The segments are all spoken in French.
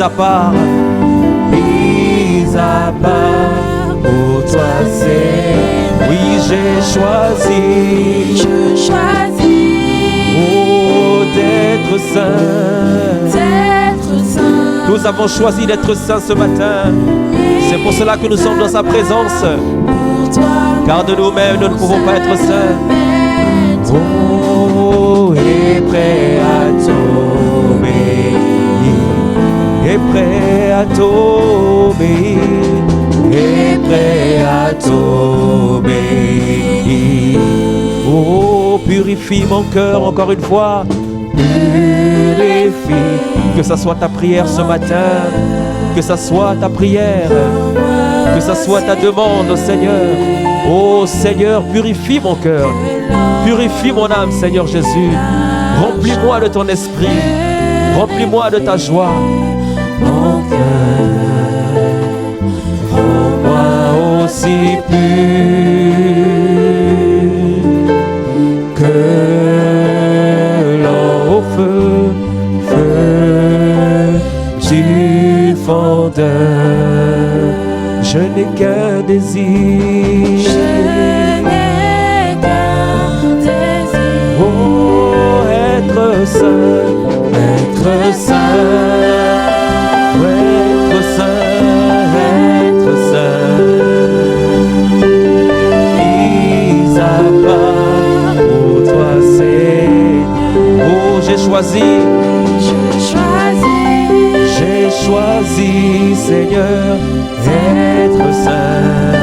à part. Mis à part pour toi c'est. Oui, j'ai choisi. Je choisis Oh, d'être saint. d'être saint. Nous avons choisi d'être saints ce matin. C'est pour cela que nous sommes dans sa présence. Pour toi, Car de nous-mêmes, nous ne pouvons pas être saints. Oh, et prêt à t'obéir. Et prêt à t'obéir. Et prêt à t'obéir. Oh, purifie mon cœur encore une fois. Purifie. Que ça soit ta prière ce matin. Que ça soit ta prière. Que ça soit ta demande au Seigneur. Oh Seigneur, purifie mon cœur. Purifie mon âme, Seigneur Jésus. Remplis-moi de ton esprit. Remplis-moi de ta joie. Mon cœur, rends-moi aussi pur que l'or au feu, feu du fondeur. Je n'ai qu'un désir. je n'ai qu'un désir. Oh, être saint, être saint, être saint, être saint. Mis à part pour toi, Seigneur. Oh, j'ai choisi. J'ai choisi, Seigneur, d'être saint.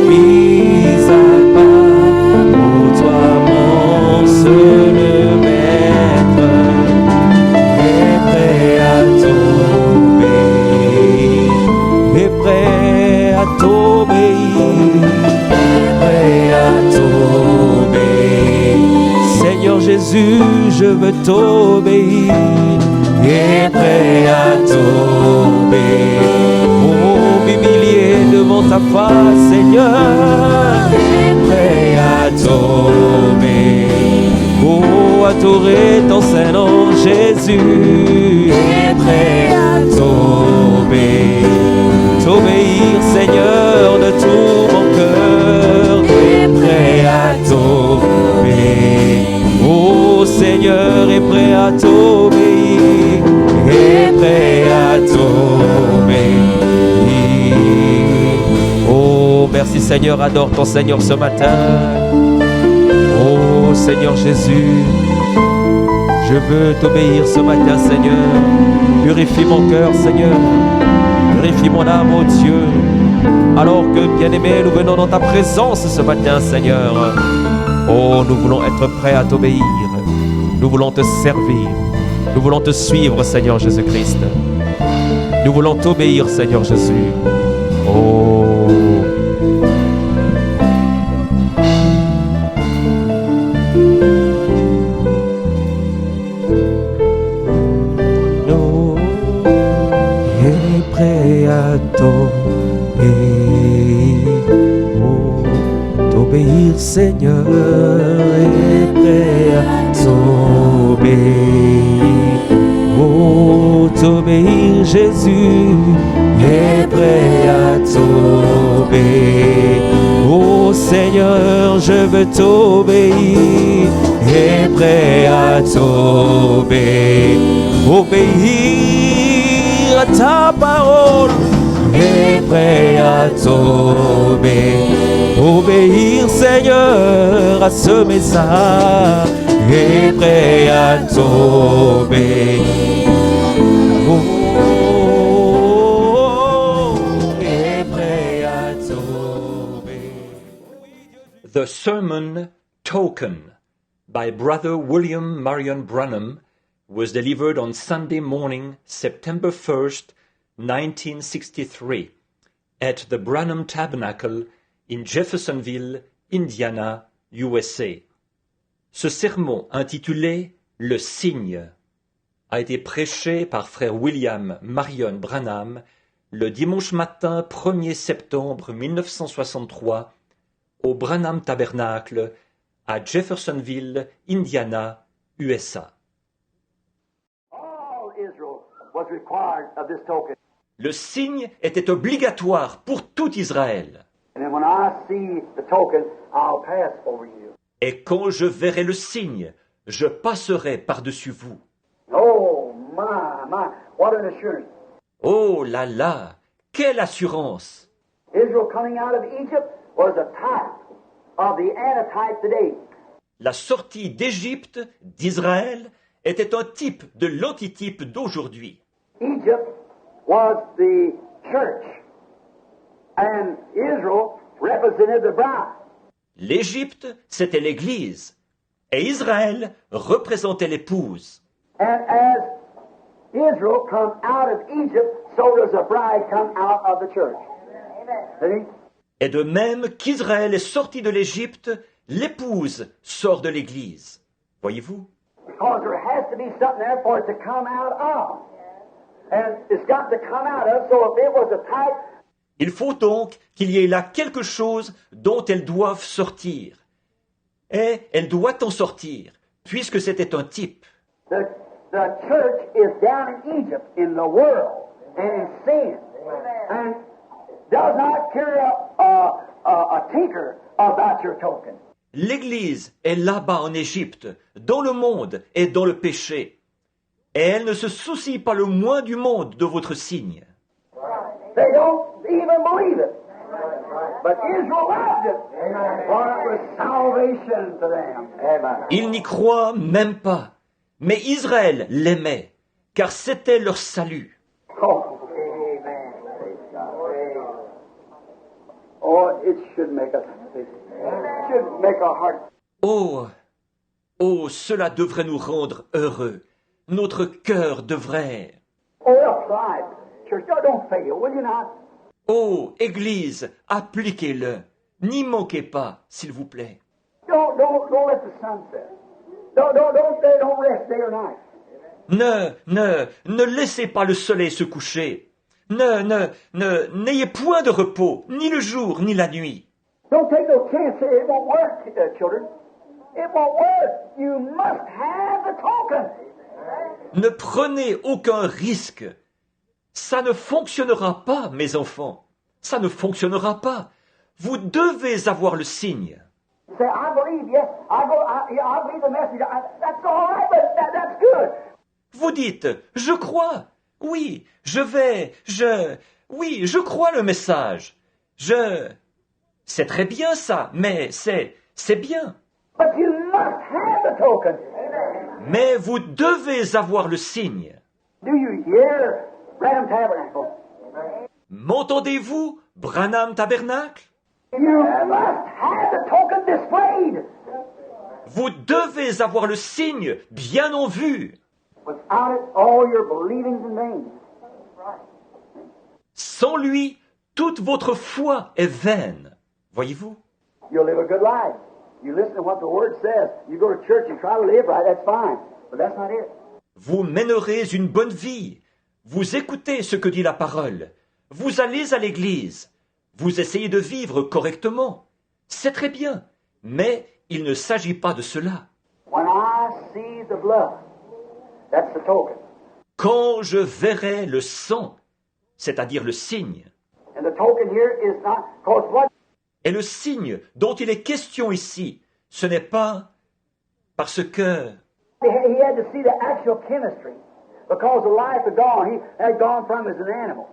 Mis à part pour toi, mon seul maître, et prêt à t'obéir, et prêt à t'obéir, et prêt à t'obéir. Seigneur Jésus, je veux t'obéir. Et prêt à t'obéir. Oh, m'humilier devant ta face, Seigneur. Et prêt à t'obéir. Oh, adorer ton Saint-Nom, Jésus. Et prêt à t'obéir. T'obéir, Seigneur, de tout mon cœur. Et prêt à t'obéir. Oh, Seigneur, est prêt à t'obéir. Et prêt à t'obéir. Oh, merci Seigneur, adore ton Seigneur ce matin. Oh Seigneur Jésus, je veux t'obéir ce matin, Seigneur. Purifie mon cœur, Seigneur. Purifie mon âme, oh Dieu. Alors que, bien-aimé, nous venons dans ta présence ce matin, Seigneur. Oh, nous voulons être prêts à t'obéir. Nous voulons te servir. Nous voulons te suivre, Seigneur Jésus-Christ. Nous voulons t'obéir, Seigneur Jésus. Oh. Nous est prêt à t'obéir. Oh, t'obéir, Seigneur, est prêt à t'obéir. Oh, t'obéir, Jésus, est prêt à t'obéir. Oh Seigneur, je veux t'obéir, est prêt à t'obéir. Obéir à ta parole, est prêt à t'obéir. Obéir, Seigneur, à ce message, est prêt à t'obéir. Oh, est prêt à t'obéir. The Sermon Token by Brother William Marion Branham was delivered on Sunday morning, September 1st, 1963, at the Branham Tabernacle in Jeffersonville, Indiana, USA. Ce sermon intitulé « Le signe » a été prêché par frère William Marion Branham le dimanche matin 1er septembre 1963 au Branham Tabernacle à Jeffersonville, Indiana, USA. All Israel was required of this token. Le signe était obligatoire pour tout Israël. And then when I see the token, I'll pass over you. Et quand je verrai le signe, je passerai par-dessus vous. Oh, my, what an assurance. Oh là là, quelle assurance! Israel coming out of Egypt was a type of the antitype today. La sortie d'Égypte, d'Israël, était un type de l'antitype d'aujourd'hui. Egypt was the church, and Israel represented the bride. L'Égypte, c'était l'Église, et Israël représentait l'épouse. And as Israel come out of Egypt, so does the bride come out of the church. See? Et de même qu'Israël est sorti de l'Égypte, l'épouse sort de l'Église. Voyez-vous? Because there has to be something there for it to come out of. And it's got to come out of, so if it was a type, Il faut donc qu'il y ait là quelque chose dont elles doivent sortir. Et elle doit en sortir, puisque c'était un type. the church is down in Egypt, in the world, and in sin, and does not care a tinker about your token. L'Église est là-bas en Égypte, dans le monde et dans le péché. Et elle ne se soucie pas le moins du monde de votre signe. They don't even believe it. But Israel loved it, for it was salvation to them. Amen. Ils n'y croient même pas. Mais Israël l'aimait, car c'était leur salut. Oh, amen. Oh, it should make us, it should make our heart. Oh, oh, cela devrait nous rendre heureux. Notre cœur devrait... Oh, apply it. Church, don't fail, will you not? Oh, Église, appliquez-le. N'y manquez pas, s'il vous plaît. Don't let the sun set. Don't rest day or night. Ne laissez pas le soleil se coucher. N'ayez point de repos, ni le jour, ni la nuit. Don't take no chance. It won't work, children. It won't work. You must have the token. Ne prenez aucun risque. Ça ne fonctionnera pas, mes enfants. Ça ne fonctionnera pas. Vous devez avoir le signe. Say, I believe, yes. I believe the message. That's all right, but that's good. Vous dites, je crois. Oui, je crois le message. C'est très bien ça, mais c'est bien. But you must have the token. Mais vous devez avoir le signe. Do you hear Branham Tabernacle? M'entendez-vous, Branham Tabernacle? You must have the token displayed. Vous devez avoir le signe bien en vue. Without it, all your believing's in vain. Sans lui, toute votre foi est vaine. Voyez-vous? You'll live a good life. You listen to what the Word says. You go to church and try to live right, that's fine. But that's not it. Vous mènerez une bonne vie. Vous écoutez ce que dit la parole. Vous allez à l'église. Vous essayez de vivre correctement. C'est très bien. Mais il ne s'agit pas de cela. When I see the blood, that's the token. Quand je verrai le sang, c'est-à-dire le signe, And the token here is not, because what et le signe dont il est question ici, ce n'est pas parce que he had to see the actual chemistry, because the life had gone. He had gone from as an animal.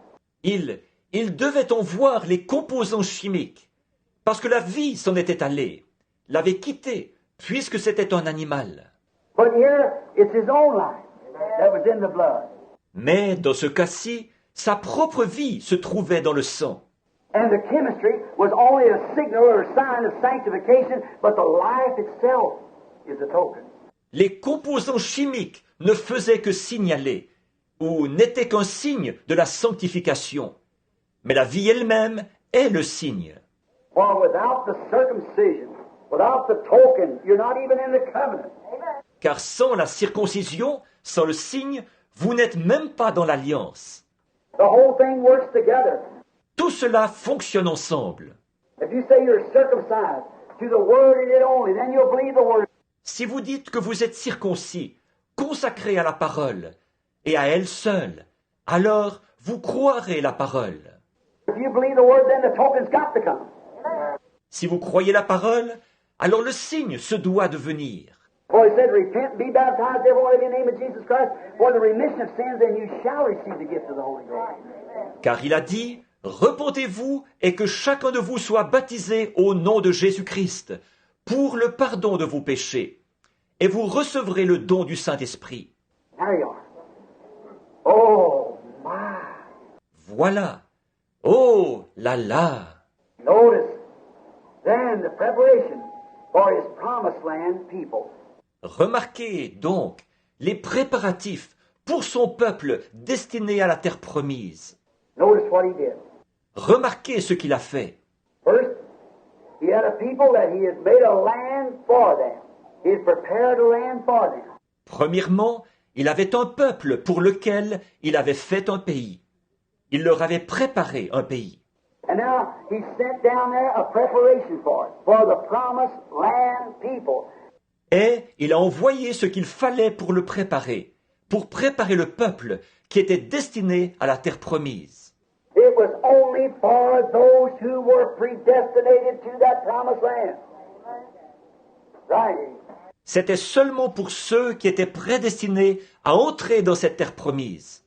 il devait en voir les composants chimiques, parce que la vie s'en était allée, l'avait quitté, puisque c'était un animal. But here, it's his own life that was in the blood. Mais dans ce cas-ci, sa propre vie se trouvait dans le sang. And the chemistry was only a signal or a sign of sanctification, but the life itself is the token. Les composants chimiques ne faisaient que signaler, ou n'étaient qu'un signe de la sanctification. Mais la vie elle-même est le signe. For without the circumcision, without the token, you're not even in the covenant. Car sans la circoncision, sans le signe, vous n'êtes même pas dans l'alliance. The whole thing works together. Tout cela fonctionne ensemble. If you say you're circumcised to the word in it only, then you'll believe the word. Si vous dites que vous êtes circoncis, consacré à la parole, et à elle seule, alors vous croirez la parole. If you believe the word, then the token's got to come. Si vous croyez la parole, alors le signe se doit de venir. For he said, repent, be baptized, every one of you, in the name of Jesus Christ, for the remission of sins, and you shall receive the gift of the Holy Ghost. Car il a dit, repentez-vous et que chacun de vous soit baptisé au nom de Jésus-Christ pour le pardon de vos péchés, et vous recevrez le don du Saint-Esprit. There you are. Oh, my. Voilà. Oh là là. Notice, then, the preparation for his promised land people. Remarquez donc les préparatifs pour son peuple destiné à la terre promise. Notice what he did. Remarquez ce qu'il a fait. First, he had a people that he had made a land for them. He had prepared a land for them. Premièrement, il avait un peuple pour lequel il avait fait un pays. Il leur avait préparé un pays. And now he sent down there a preparation for it, for the promised land people. Et il a envoyé ce qu'il fallait pour le préparer, pour préparer le peuple qui était destiné à la terre promise. It was only for those who were predestinated to that promised land. Right. C'était seulement pour ceux qui étaient prédestinés à entrer dans cette terre promise.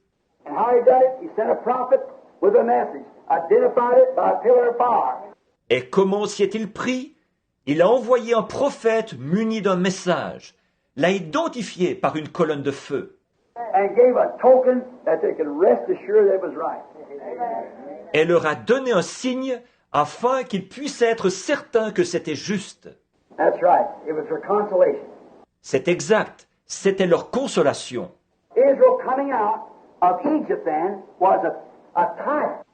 And how he done it? He sent a prophet with a message, identified it by a pillar of fire. Et comment s'y est-il pris? Il a envoyé un prophète muni d'un message, l'a identifié par une colonne de feu, And gave a token that they could rest assured that it was right. et leur a donné un signe afin qu'ils puissent être certains que c'était juste. That's right. It was for consolation. C'est exact, c'était leur consolation. Israel coming out of Egypt then was a type.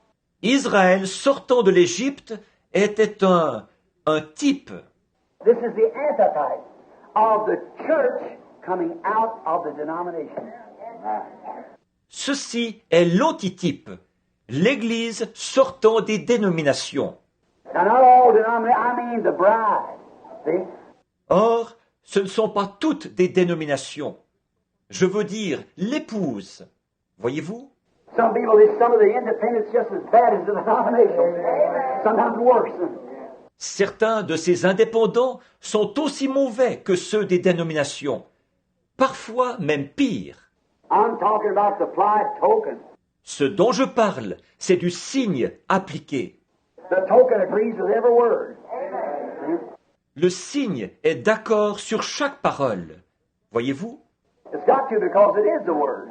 Israël sortant de l'Égypte était un type. This is the antitype of the church coming out of the denomination. Ceci est l'antitype, l'Église sortant des dénominations. Now, not all denominations, I mean the bride. See? Or, ce ne sont pas toutes des dénominations. Je veux dire l'épouse. Voyez-vous? Some people, some of the independents just as bad as the denominations. Sometimes worse. Certains de ces indépendants sont aussi mauvais que ceux des dénominations, parfois même pire. I'm talking about the applied token. Ce dont je parle, c'est du signe appliqué. The token agrees with every word. Le signe est d'accord sur chaque parole. Voyez-vous? It's got to because it is the word.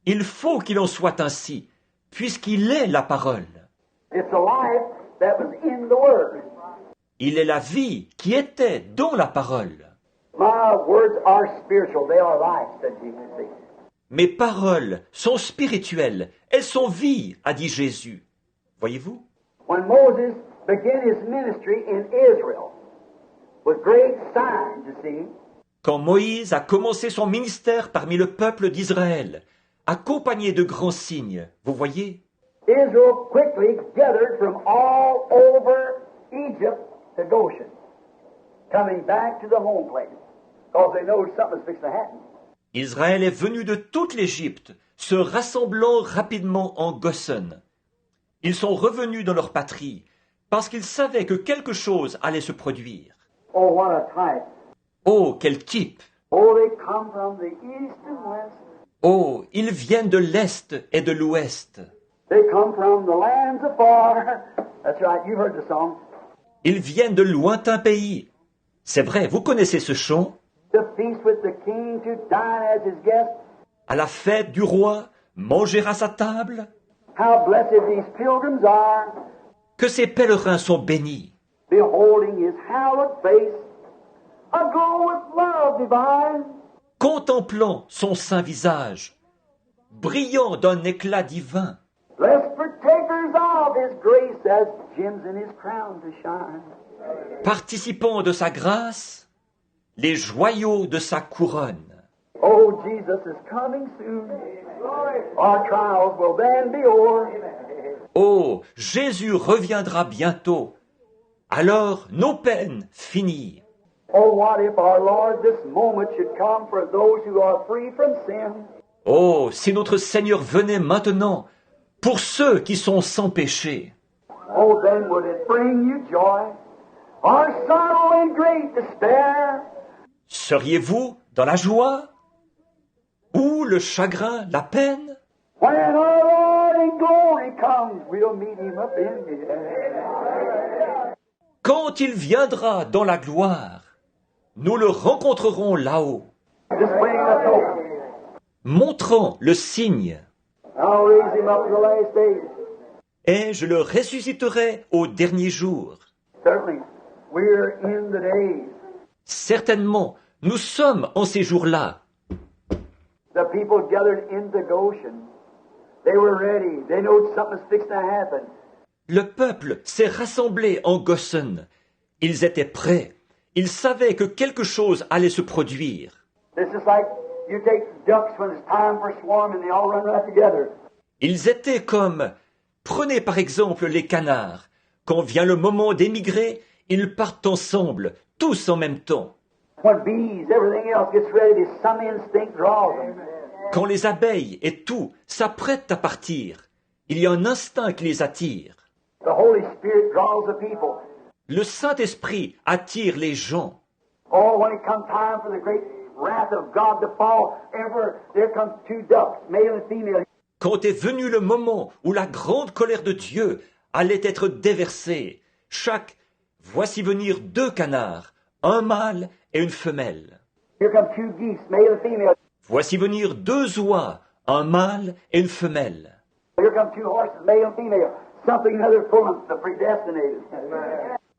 Il faut qu'il en soit ainsi, puisqu'il est la parole. It's the life that was in the word. Il est la vie qui était dans la parole. My words are spiritual. They are life, said Jesus. Mes paroles sont spirituelles, elles sont vie, a dit Jésus. Voyez-vous? When Moses began his ministry in Israel with great signs, you see, Quand Moïse a commencé son ministère parmi le peuple d'Israël, accompagné de grands signes, vous voyez? Israel quickly gathered from all over Egypt to Goshen, coming back to the home place, because they know something was fixing to happen. Israël est venu de toute l'Égypte, se rassemblant rapidement en Goshen. Ils sont revenus dans leur patrie, parce qu'ils savaient que quelque chose allait se produire. Oh, what a type. Oh, quel type! Oh, they come from the east and west. Oh, ils viennent de l'Est et de l'Ouest. They come from the lands afar. That's right, you heard the song. Ils viennent de lointains pays. C'est vrai, vous connaissez ce chant? To feast with the king, to dine as his guest. À la fête du roi, manger à sa table. How blessed these pilgrims are, Que ces pèlerins sont bénis, beholding his hallowed face, aglow with love divine. contemplant son saint visage, brillant d'un éclat divin, Blessed partakers of his grace as gems in his crown to shine. participant de sa grâce, les joyaux de sa couronne. Oh, Jesus is coming soon. Our trials will then be o'er. Oh, Jésus reviendra bientôt. Alors nos peines finirent. Oh, what if our Lord this moment should come for those who are free from sin? Oh, si notre Seigneur venait maintenant pour ceux qui sont sans péché, Oh, then would it bring you joy, or sorrow and great despair? seriez-vous dans la joie ou le chagrin, la peine? When our Lord in glory comes, we'll meet him up in the air. Quand il viendra dans la gloire, nous le rencontrerons là-haut, Displaying the token. montrant le signe, I'll raise him up in the last days. et je le ressusciterai au dernier jour. Certainly, we're in the days. Certainement, nous sommes en ces jours-là. The people gathered into Goshen. They were ready. They know something was fixing to happen. Le peuple s'est rassemblé en Goshen. Ils étaient prêts. Ils savaient que quelque chose allait se produire. This is like you take ducks when it's time for swarming, they all run right together. Ils étaient comme, prenez par exemple les canards. Quand vient le moment d'émigrer, ils partent ensemble, tous en même temps. When bees, everything else gets ready, some instinct draws them. Quand les abeilles et tout s'apprêtent à partir, il y a un instinct qui les attire. The Holy Spirit draws the people. Le Saint-Esprit attire les gens. Oh, when it comes time for the great wrath of God to fall, there comes two ducks, male and female. Quand est venu le moment où la grande colère de Dieu allait être déversée, voici venir 2 canards, un mâle et une femelle. Here come two geese, male and female. Voici venir 2 oies, un mâle et une femelle. Here come two horses, male and female. Something other for the predestinated.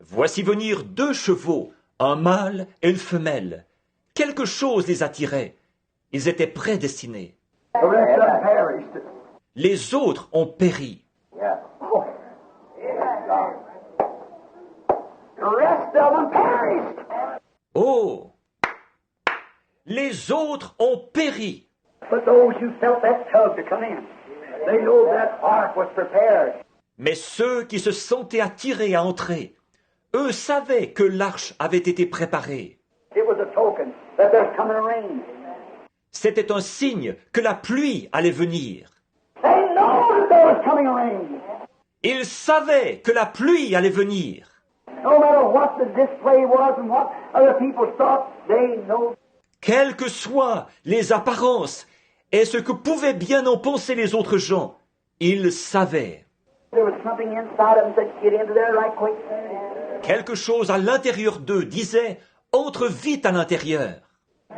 Voici venir 2 chevaux, un mâle et une femelle. Quelque chose les attirait. Ils étaient prédestinés. The rest of them perished. Les autres ont péri. Yeah. Oh. The rest of them perished. Oh! Les autres ont péri. But those who felt that tug to come in, they know that ark was prepared. Mais ceux qui se sentaient attirés à entrer, eux savaient que l'arche avait été préparée. It was a token that there's coming a rain. C'était un signe que la pluie allait venir. They know that there was coming a rain. Ils savaient que la pluie allait venir. No matter what the display was and what other people thought, they know. Quelles que soient les apparences et ce que pouvaient bien en penser les autres gens, ils savaient. There was something inside of them that said, get into there right quick. Quelque chose à l'intérieur d'eux disait « Entre vite à l'intérieur.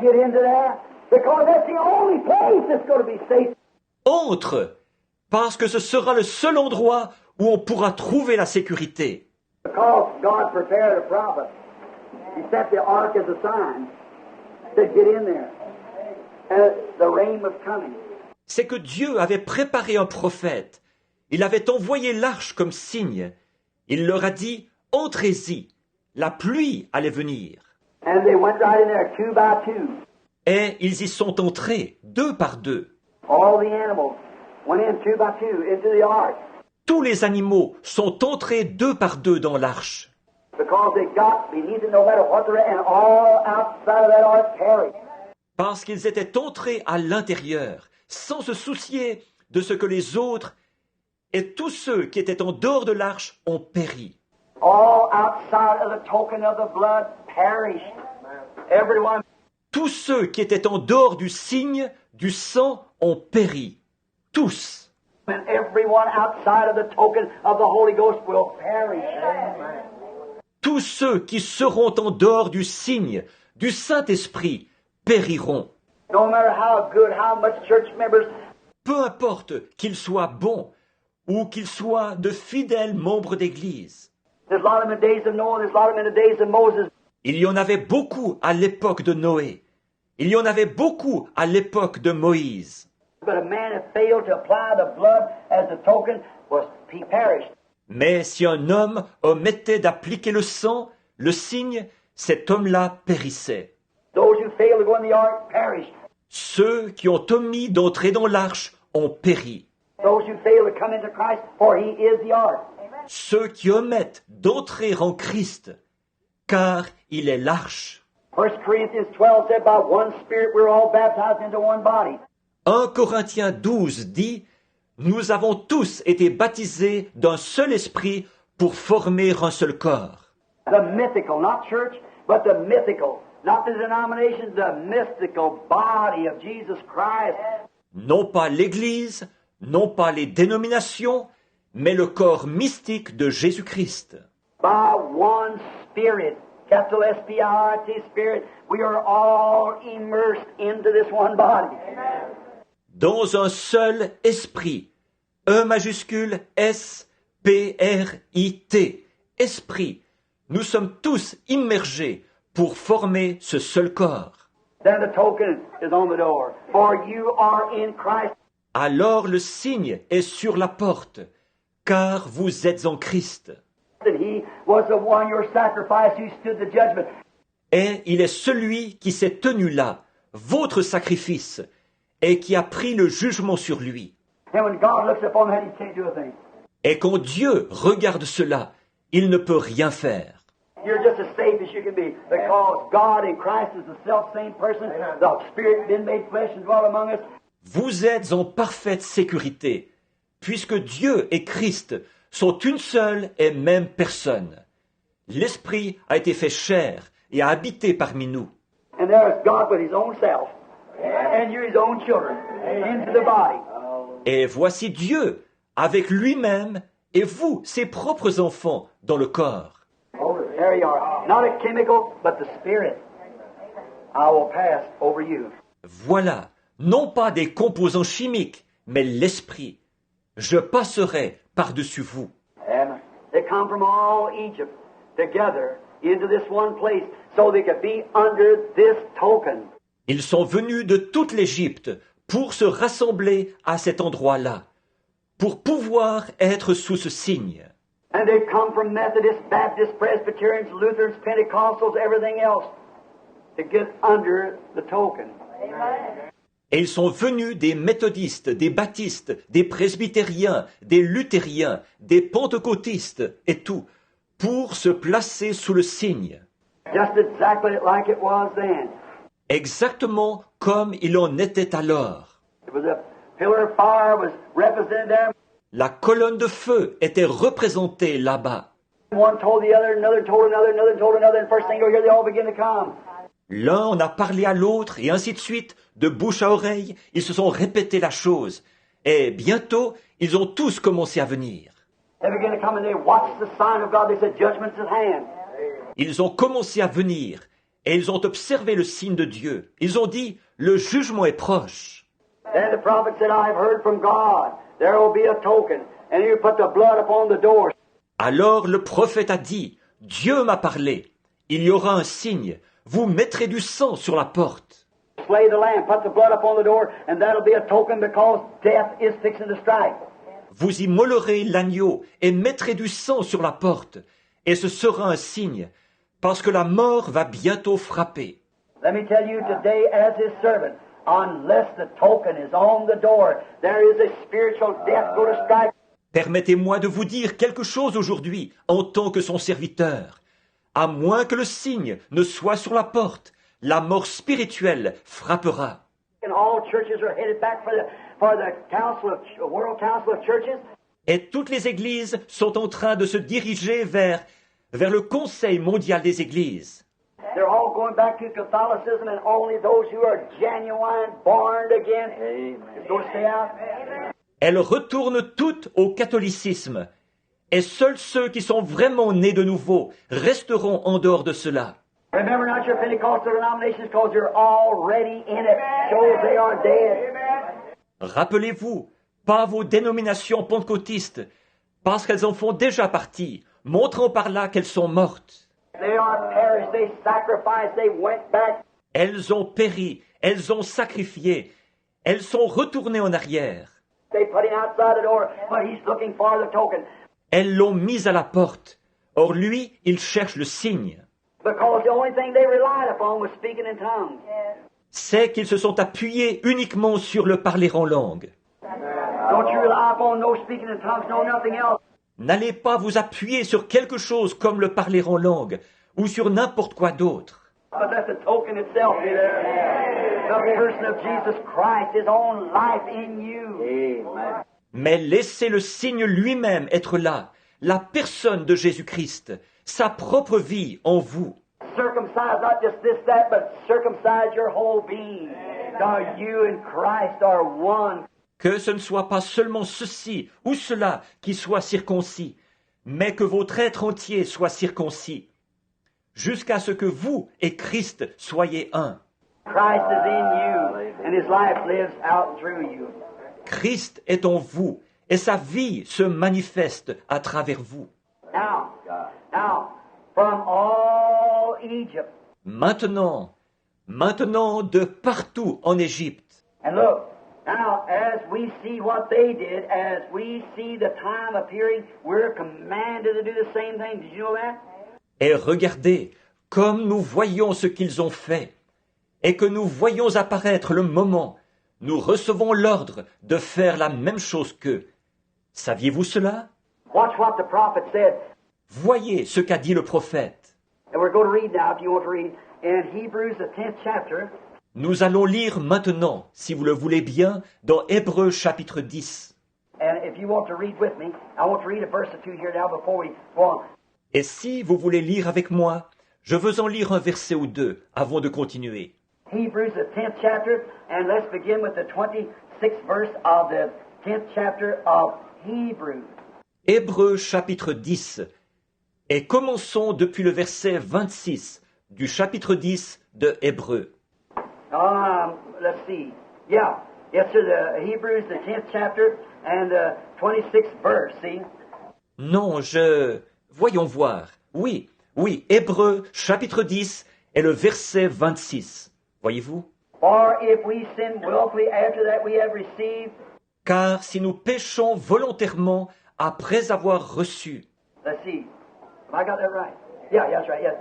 Get into there, because that's the only place that's going to be safe. Entre, parce que ce sera le seul endroit où on pourra trouver la sécurité. Because God prepared a prophet. He set the ark as a sign. Said, get in there. And the rain was coming. C'est que Dieu avait préparé un prophète. Il avait envoyé l'arche comme signe. Il leur a dit « Entrez-y, la pluie allait venir. And they went right in there, 2 by 2. » Et ils y sont entrés, 2 par 2. All the animals went in 2 by 2 into the ark. Tous les animaux sont entrés 2 par 2 dans l'arche. Because they got beneath it no matter what they're and all outside of that ark perished. Parce qu'ils étaient entrés à l'intérieur, sans se soucier de ce que les autres et tous ceux qui étaient en dehors de l'arche ont péri. All outside of the token of the blood perished. Everyone. Tous ceux qui étaient en dehors du signe du sang ont péri. Tous. And everyone outside of the token of the Holy Ghost will perish. Tous ceux qui seront en dehors du signe du Saint-Esprit périront. No matter how good, how much church members, Peu importe qu'ils soient bons ou qu'ils soient de fidèles membres d'Église. there's a lot of them in the days of Noah, there's a lot of them in the days of Moses. Il y en avait beaucoup à l'époque de Noé. Il y en avait beaucoup à l'époque de Moïse. But a man that failed to apply the blood as a token he perished. Mais si un homme omettait d'appliquer le sang, le signe, cet homme-là périssait. Those who failed to go in the ark perished. Ceux qui ont omis d'entrer dans l'arche ont péri. Those who failed to come into Christ, for he is the ark. Ceux qui omettent d'entrer en Christ, car il est l'arche. 1 Corinthians 12 said, by one Spirit we're all baptized into one body. 1 Corinthiens 12 dit « Nous avons tous été baptisés d'un seul esprit pour former un seul corps. The mythical, not church, but the mythical, not the denominations, the mystical body of Jesus Christ. » Non pas l'Église, non pas les dénominations, mais le corps mystique de Jésus-Christ. By one Spirit, capital S-P-I-R-I-T, Spirit, we are all immersed into this one body. Dans un seul esprit. E majuscule S-P-R-I-T. Esprit. Nous sommes tous immergés pour former ce seul corps. Then the token is on the door. For you are in Christ. Alors le signe est sur la porte, car vous êtes en Christ. And he was the one, your sacrifice, who stood the judgment. Et il est celui qui s'est tenu là, votre sacrifice, et qui a pris le jugement sur lui. And when God looks upon that, he can't do a thing. Et quand Dieu regarde cela, il ne peut rien faire. You're just as safe as you can be, because God in Christ is the self-same person, the Spirit been made flesh and dwelt among us. Vous êtes en parfaite sécurité, puisque Dieu et Christ sont une seule et même personne. L'Esprit a été fait chair et a habité parmi nous. And there is God with his own self, and you're his own children, into the body. Et voici Dieu avec lui-même et vous, ses propres enfants, dans le corps. There you are. Not a chemical, but the Spirit. I will pass over you. Voilà, non pas des composants chimiques, mais l'Esprit. Je passerai par-dessus vous. And they come from all Egypt together into this one place so they could be under this token. Ils sont venus de toute l'Égypte pour se rassembler à cet endroit-là, pour pouvoir être sous ce signe. And they come from Methodists, Baptists, Presbyterians, Lutherans, Pentecostals, everything else to get under the token. Et ils sont venus des méthodistes, des baptistes, des presbytériens, des luthériens, des pentecôtistes et tout, pour se placer sous le signe. Just exactly like it was then. Exactement comme il en était alors. It was a pillar of fire was represented there. La colonne de feu était représentée là-bas. One told the other, another told another, another told another, and first thing you'll hear, they all begin to come. L'un en a parlé à l'autre, et ainsi de suite, de bouche à oreille, ils se sont répétés la chose. Et bientôt, ils ont tous commencé à venir. They begin to come and they watched the sign of God. They said, judgment's at hand. Ils ont commencé à venir, et ils ont observé le signe de Dieu. Ils ont dit, le jugement est proche. Then the prophet said, I've heard from God. There will be a token, and you put the blood upon the door. Alors le prophète a dit, Dieu m'a parlé, il y aura un signe, vous mettrez du sang sur la porte. Slay the lamb, put the blood upon the door, and that'll be a token because death is fixing to strike. Vous immolerez l'agneau et mettrez du sang sur la porte, et ce sera un signe, parce que la mort va bientôt frapper. Let me tell you today as his servant, unless the token is on the door, there is a spiritual death going to strike. Permettez-moi de vous dire quelque chose aujourd'hui, en tant que son serviteur. À moins que le signe ne soit sur la porte, la mort spirituelle frappera. And all churches are headed back for the World Council of Churches. Et toutes les églises sont en train de se diriger vers le Conseil mondial des églises. They're all going back to Catholicism, and only those who are genuine, born again, is going to stay out. Elles retournent toutes au catholicisme, et seuls ceux qui sont vraiment nés de nouveau resteront en dehors de cela. Remember not your Pentecostal denominations, because you're already in it. Shows they are dead. Rappelez-vous, pas vos dénominations pentecôtistes, parce qu'elles en font déjà partie, montrant par là qu'elles sont mortes. They are perished. They sacrificed. They went back. Elles ont péri, elles ont sacrifié, elles sont retournées en arrière. They put him outside the door, but he's looking for the token. Elles l'ont mis à la porte. Or lui, il cherche le signe. Because the only thing they relied upon was speaking in tongues. C'est qu'ils se sont appuyés uniquement sur le parler en langue. Don't you rely upon no speaking in tongues, no nothing else. N'allez pas vous appuyer sur quelque chose comme le parler en langue, ou sur n'importe quoi d'autre. But let the token itself be there. the person of Jesus Christ, His own life in you. Amen. Mais laissez le signe lui-même être là, la personne de Jésus-Christ, sa propre vie en vous. Circumcise not just this, that, but circumcise your whole being. For you and Christ are one. Que ce ne soit pas seulement ceci ou cela qui soit circoncis, mais que votre être entier soit circoncis, jusqu'à ce que vous et Christ soyez un. Christ is in you, and His life lives out through you. Christ est en vous, et sa vie se manifeste à travers vous. Now, from all Egypt, Maintenant de partout en Égypte. and look, now as we see what they did, as we see the time appearing, we're commanded to do the same thing. Did you know that? Et regardez, comme nous voyons ce qu'ils ont fait, et que nous voyons apparaître le moment, nous recevons l'ordre de faire la même chose qu'eux. Saviez-vous cela? Watch what the prophet said. Voyez ce qu'a dit le prophète. And we're going to read now, if you want to read, in Hebrews, the 10th chapter. Nous allons lire maintenant, si vous le voulez bien, dans Hébreux chapitre 10. And if you want to read with me, I want to read a verse or two here now before we go on. Et si vous voulez lire avec moi, je veux en lire un verset ou deux avant de continuer. Hebrews, the 10th chapter, and let's begin with the 26th verse of the 10th chapter of Hebrews. Hébreux chapitre 10. Et commençons depuis le verset 26 du chapitre 10 de Hébreux. Let's see. Yeah. Yes, sir, the Hebrews, the 10th chapter, and the 26th verse, see? Non, Voyons voir. Oui, Hébreux chapitre 10 et le verset 26. Voyez-vous? For if we sin willfully after that we have received, Car si nous péchons volontairement après avoir reçu. let's see. Have I got that right? Yeah, that's right, yes.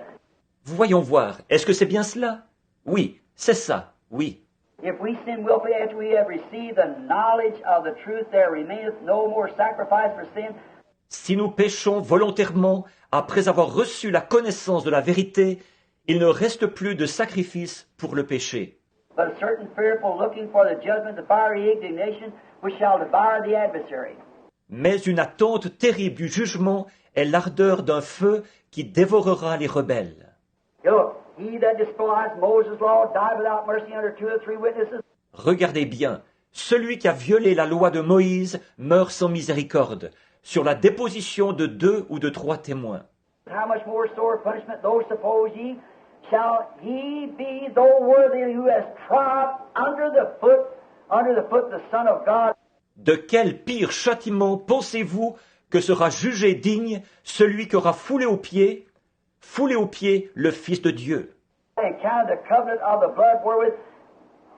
Voyons voir. Est-ce que c'est bien cela? Oui, c'est ça, oui. If we sin willfully after we have received the knowledge of the truth, there remaineth no more sacrifice for sin. Si nous péchons volontairement après avoir reçu la connaissance de la vérité, il ne reste plus de sacrifice pour le péché. But a certain fearful looking for the judgment, the fiery indignation, which shall devour the adversary. Mais une attente terrible du jugement est l'ardeur d'un feu qui dévorera les rebelles. Look, he that despised Moses' law died without mercy under 2 or 3 witnesses. Regardez bien, celui qui a violé la loi de Moïse meurt sans miséricorde, sur la déposition de 2 ou de 3 témoins. How much more sore punishment, though suppose ye, shall he be, though worthy, who has trod under the foot the Son of God? De quel pire châtiment pensez-vous que sera jugé digne celui qui aura foulé aux pieds le Fils de Dieu, And counted the covenant of the blood wherewith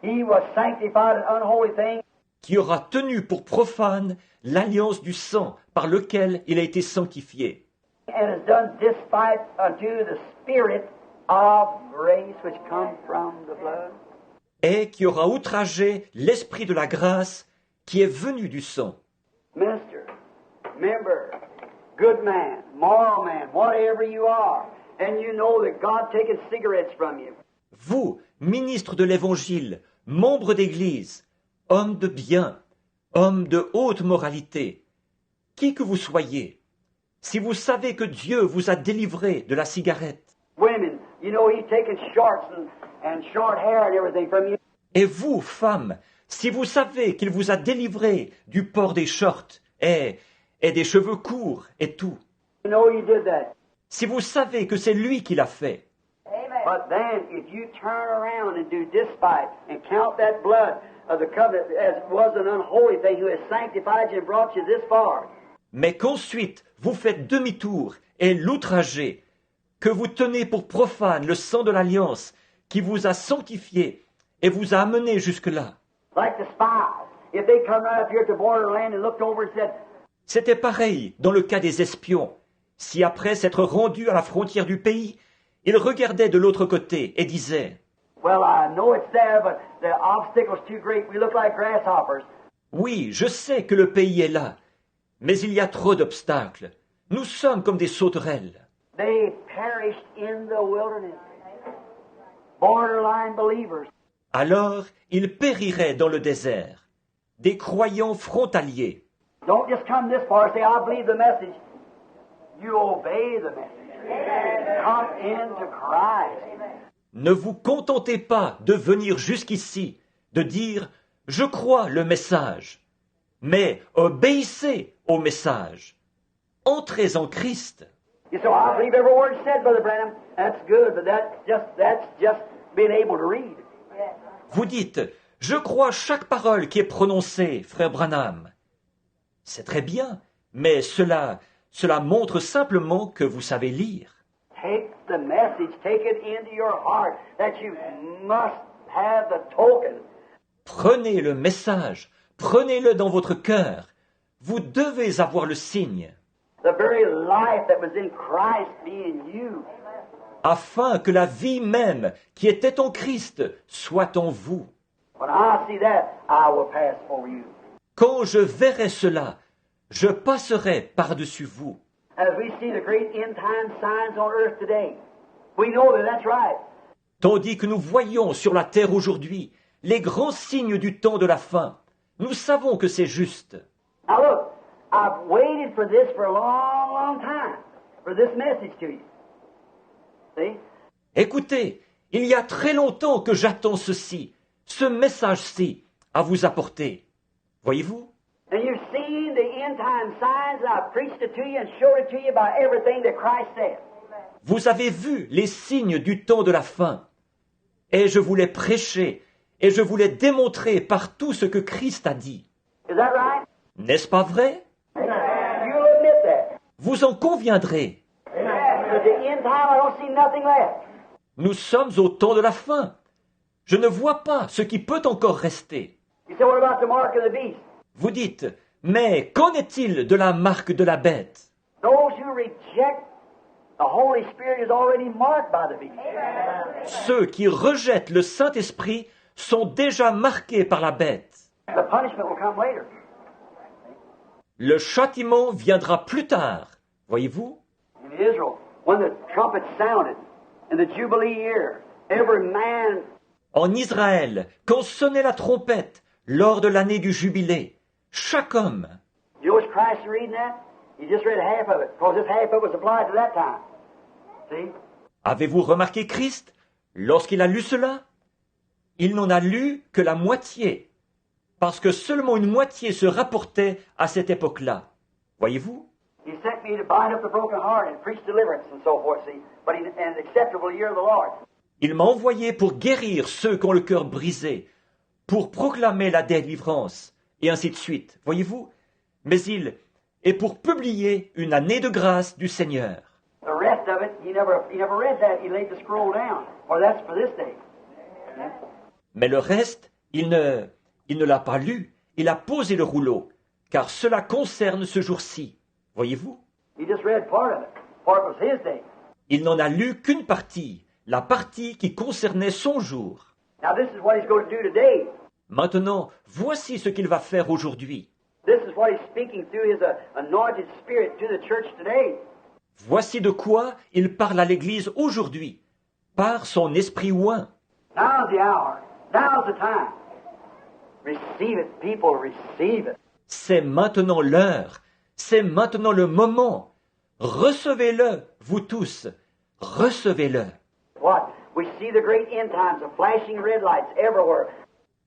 he was sanctified an unholy thing, qui aura tenu pour profane l'alliance du sang par lequel il a été sanctifié, and has done despite unto the Spirit of grace which come from the blood. et qui aura outragé l'esprit de la grâce qui est venu du sang. Minister, member, good man, moral man, whatever you are, and you know that God taking cigarettes from you. Vous, ministre de l'Évangile, membre d'Église, homme de bien, homme de haute moralité, qui que vous soyez, si vous savez que Dieu vous a délivré de la cigarette, Women, you know He's taking shorts and short hair and everything from you. et vous, femmes, si vous savez qu'il vous a délivré du port des shorts et des cheveux courts et tout, You know He did that. si vous savez que c'est lui qui l'a fait, But then, if you turn around and do despite and count that blood of the covenant as was an unholy thing who has sanctified you and brought you this far, mais qu'ensuite vous faites demi-tour et l'outragez, que vous tenez pour profane le sang de l'alliance qui vous a sanctifié et vous a amené jusque-là. like the spies, if they come right up here to borderland and looked over and said, C'était pareil dans le cas des espions. Si après s'être rendus à la frontière du pays, ils regardaient de l'autre côté et disaient well, I know it's there, but the obstacle's too great. We look like grasshoppers. « Oui, je sais que le pays est là, mais il y a trop d'obstacles. Nous sommes comme des sauterelles. They perished in the wilderness. Borderline believers. » alors ils périraient dans le désert, des croyants frontaliers. Don't just come this far and say, I believe the message. You obey the message. Come into Christ. Ne vous contentez pas de venir jusqu'ici, de dire « Je crois le message », mais obéissez au message. Entrez en Christ. You say, I believe every word said, Brother Branham. That's good, but that's just being able to read. Vous dites « Je crois chaque parole qui est prononcée, frère Branham ». C'est très bien, mais cela montre simplement que vous savez lire. Take the message, take it into your heart, that you must have the token. Prenez le message, prenez-le dans votre cœur. Vous devez avoir le signe, The very life that was in Christ be in you. afin que la vie même qui était en Christ soit en vous. When I see that, I will pass over you. Quand je verrai cela, je passerai par-dessus vous. As we see the great end time signs on earth today, we know that that's right. Tandis que nous voyons sur la terre aujourd'hui les grands signes du temps de la fin, nous savons que c'est juste. Now look, I've waited for this for a long, long time, for this message to you. See? Écoutez, il y a très longtemps que j'attends ceci, ce message-ci, à vous apporter. Voyez-vous? And you've seen the end time signs, and I've preached it to you and showed it to you by everything that Christ said. Vous avez vu les signes du temps de la fin, et je vous l'ai prêché, et je vous l'ai démontré par tout ce que Christ a dit. Is that right? N'est-ce pas vrai? You'll admit that. Vous en conviendrez. At the end time, I don't see nothing left. Nous sommes au temps de la fin. Je ne vois pas ce qui peut encore rester. You say, what about the mark of the beast? Vous dites, mais qu'en est-il de la marque de la bête? Those who reject the Holy Spirit is already marked by the beast. Ceux qui rejettent le Saint-Esprit sont déjà marqués par la bête. The punishment will come later. Le châtiment viendra plus tard. Voyez-vous? In Israel, when the trumpet sounded in the Jubilee year, every man, En Israël, quand sonnait la trompette lors de l'année du jubilé, chaque homme, you know what's Christ reading that? He just read half of it, because this half of it was applied to that time. See? avez-vous remarqué Christ lorsqu'il a lu cela? Il n'en a lu que la moitié, parce que seulement une moitié se rapportait à cette époque-là. Voyez-vous? He sent me to bind up the broken heart and preach deliverance and so forth, see? But in an acceptable year of the Lord. Il m'a envoyé pour guérir ceux qui ont le cœur brisé, pour proclamer la délivrance, et ainsi de suite. Voyez-vous? Mais et pour publier une année de grâce du Seigneur. The rest of it, he never read that. He laid the scroll down. Or that's for this day. Mais le reste, il ne l'a pas lu, il a posé le rouleau, car cela concerne ce jour-ci. Voyez-vous? He just read part of it. Part was his day. Il n'en a lu qu'une partie, la partie qui concernait son jour. Now this is what he's going to do today. Maintenant, voici ce qu'il va faire aujourd'hui. This is what he's speaking through his anointed spirit to the church today. Voici de quoi il parle à l'Église aujourd'hui, par son esprit oint. Now's the hour. Now's the time. Receive it, people, receive it. C'est maintenant l'heure, c'est maintenant le moment. Recevez-le, vous tous, recevez-le. What? We see the great end times of flashing red lights everywhere.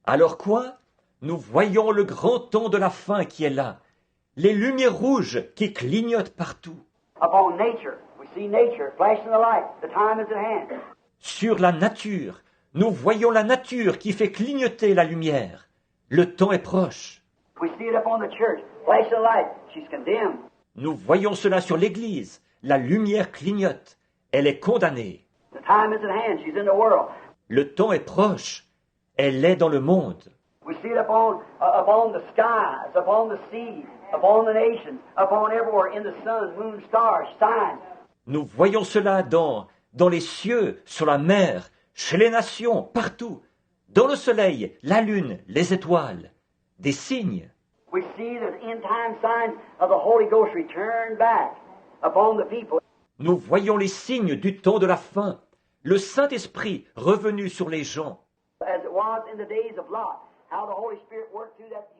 Alors quoi? Nous voyons le grand temps de la fin qui est là, les lumières rouges qui clignotent partout. Upon nature, we see nature flashing the light. The time is at hand. Sur la nature, nous voyons la nature qui fait clignoter la lumière. Le temps est proche. We see it upon the church, flashing the light. She's condemned. Nous voyons cela sur l'Église. La lumière clignote. Elle est condamnée. The time is at hand. She's in the world. Le temps est proche. Elle est dans le monde. We see it upon the skies, upon the sea, upon the nations, upon everywhere, in the sun, moon, stars, signs. Nous voyons cela dans les cieux, sur la mer, chez les nations, partout. Dans le soleil, la lune, les étoiles. Des signes. We see the end time signs of the Holy Ghost return back upon the people. Nous voyons les signes du temps de la fin. Le Saint-Esprit revenu sur les gens. as it was in the days of Lot. How the Holy Spirit worked through that